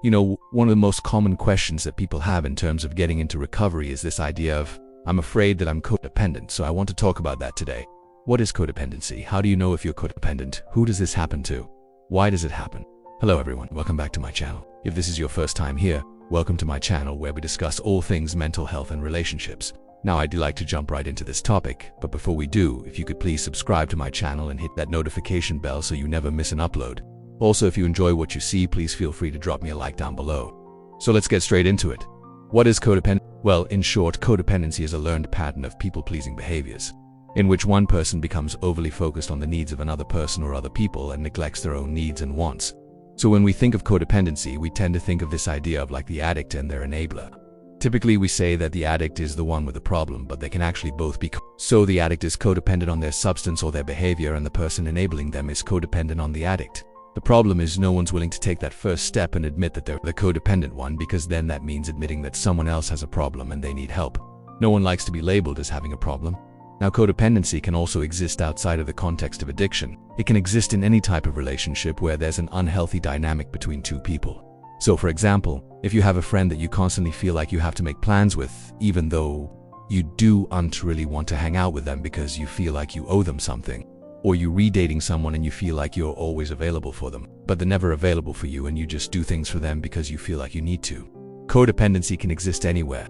One of the most common questions that people have in terms of getting into recovery is this idea of, I'm afraid that I'm codependent, so I want to talk about that today. What is codependency? How do you know if you're codependent? Who does this happen to? Why does it happen? Hello everyone, welcome back to my channel. If this is your first time here, welcome to my channel where we discuss all things mental health and relationships. Now I do like to jump right into this topic, but before we do, if you could please subscribe to my channel and hit that notification bell so you never miss an upload. Also, if you enjoy what you see, please feel free to drop me a like down below. So let's get straight into it. What is codependency? Well, in short, codependency is a learned pattern of people-pleasing behaviors, in which one person becomes overly focused on the needs of another person or other people and neglects their own needs and wants. So when we think of codependency, we tend to think of this idea of like the addict and their enabler. Typically, we say that the addict is the one with the problem, but they can actually both be. So the addict is codependent on their substance or their behavior, and the person enabling them is codependent on the addict. The problem is no one's willing to take that first step and admit that they're the codependent one, because then that means admitting that someone else has a problem and they need help. No one likes to be labeled as having a problem. Now, codependency can also exist outside of the context of addiction. It can exist in any type of relationship where there's an unhealthy dynamic between two people. So for example, if you have a friend that you constantly feel like you have to make plans with, even though you don't really want to hang out with them because you feel like you owe them something, or you redating someone and you feel like you're always available for them, but they're never available for you and you just do things for them because you feel like you need to. Codependency can exist anywhere.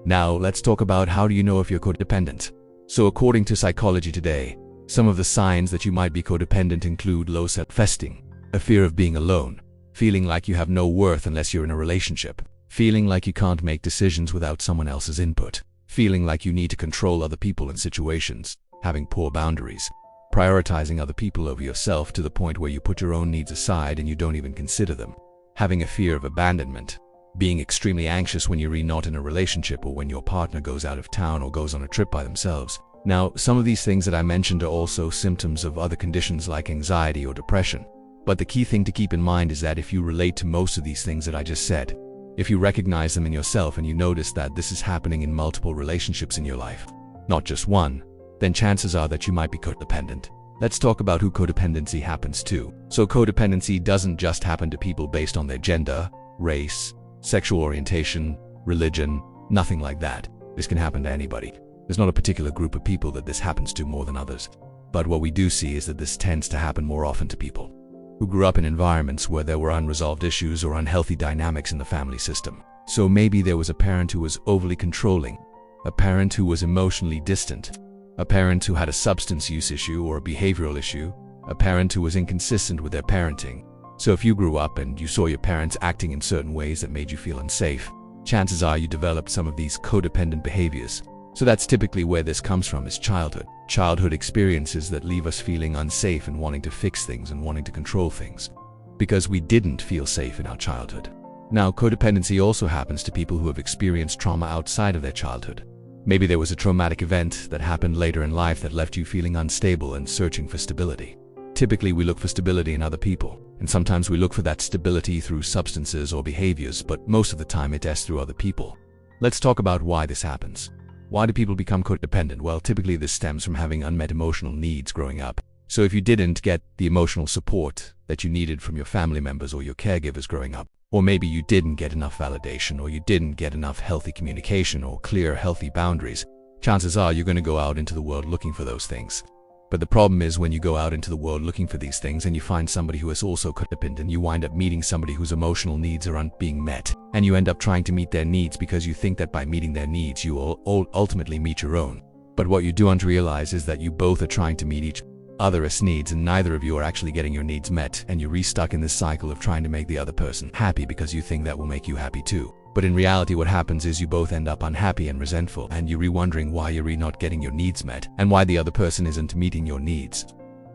Now, let's talk about how do you know if you're codependent. So according to Psychology Today, some of the signs that you might be codependent include low self-esteem, a fear of being alone, feeling like you have no worth unless you're in a relationship, feeling like you can't make decisions without someone else's input, feeling like you need to control other people and situations, having poor boundaries, prioritizing other people over yourself to the point where you put your own needs aside and you don't even consider them, having a fear of abandonment, being extremely anxious when you're not in a relationship or when your partner goes out of town or goes on a trip by themselves. Now, some of these things that I mentioned are also symptoms of other conditions like anxiety or depression. But the key thing to keep in mind is that if you relate to most of these things that I just said, if you recognize them in yourself and you notice that this is happening in multiple relationships in your life, not just one, then chances are that you might be codependent. Let's talk about who codependency happens to. So codependency doesn't just happen to people based on their gender, race, sexual orientation, religion, nothing like that. This can happen to anybody. There's not a particular group of people that this happens to more than others. But what we do see is that this tends to happen more often to people who grew up in environments where there were unresolved issues or unhealthy dynamics in the family system. So maybe there was a parent who was overly controlling, a parent who was emotionally distant, a parent who had a substance use issue or a behavioral issue, a parent who was inconsistent with their parenting. So if you grew up and you saw your parents acting in certain ways that made you feel unsafe, chances are you developed some of these codependent behaviors. So that's typically where this comes from, is childhood. Childhood experiences that leave us feeling unsafe and wanting to fix things and wanting to control things, because we didn't feel safe in our childhood. Now, codependency also happens to people who have experienced trauma outside of their childhood. Maybe there was a traumatic event that happened later in life that left you feeling unstable and searching for stability. Typically, we look for stability in other people, and sometimes we look for that stability through substances or behaviors, but most of the time it is through other people. Let's talk about why this happens. Why do people become codependent? Well, typically this stems from having unmet emotional needs growing up. So if you didn't get the emotional support that you needed from your family members or your caregivers growing up, or maybe you didn't get enough validation, or you didn't get enough healthy communication or clear, healthy boundaries, chances are you're going to go out into the world looking for those things. But the problem is when you go out into the world looking for these things and you find somebody who is also codependent, and you wind up meeting somebody whose emotional needs aren't being met, and you end up trying to meet their needs because you think that by meeting their needs you will ultimately meet your own. But what you don't realize is that you both are trying to meet each other's needs, and neither of you are actually getting your needs met, and you're stuck in this cycle of trying to make the other person happy because you think that will make you happy too. But in reality, what happens is you both end up unhappy and resentful, and you're wondering why you're not getting your needs met and why the other person isn't meeting your needs.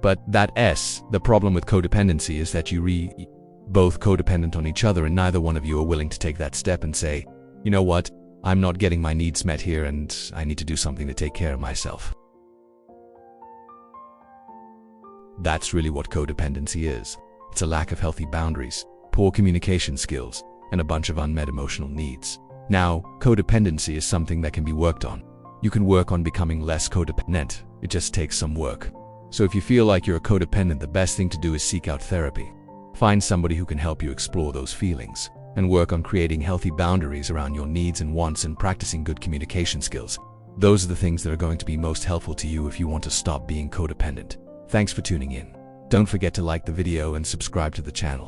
But the problem with codependency is that you both codependent on each other, and neither one of you are willing to take that step and say, you know what, I'm not getting my needs met here and I need to do something to take care of myself. That's really what codependency is. It's a lack of healthy boundaries, poor communication skills, and a bunch of unmet emotional needs. Now, codependency is something that can be worked on. You can work on becoming less codependent. It just takes some work. So if you feel like you're a codependent, the best thing to do is seek out therapy. Find somebody who can help you explore those feelings. and work on creating healthy boundaries around your needs and wants and practicing good communication skills. Those are the things that are going to be most helpful to you if you want to stop being codependent. Thanks for tuning in. Don't forget to like the video and subscribe to the channel.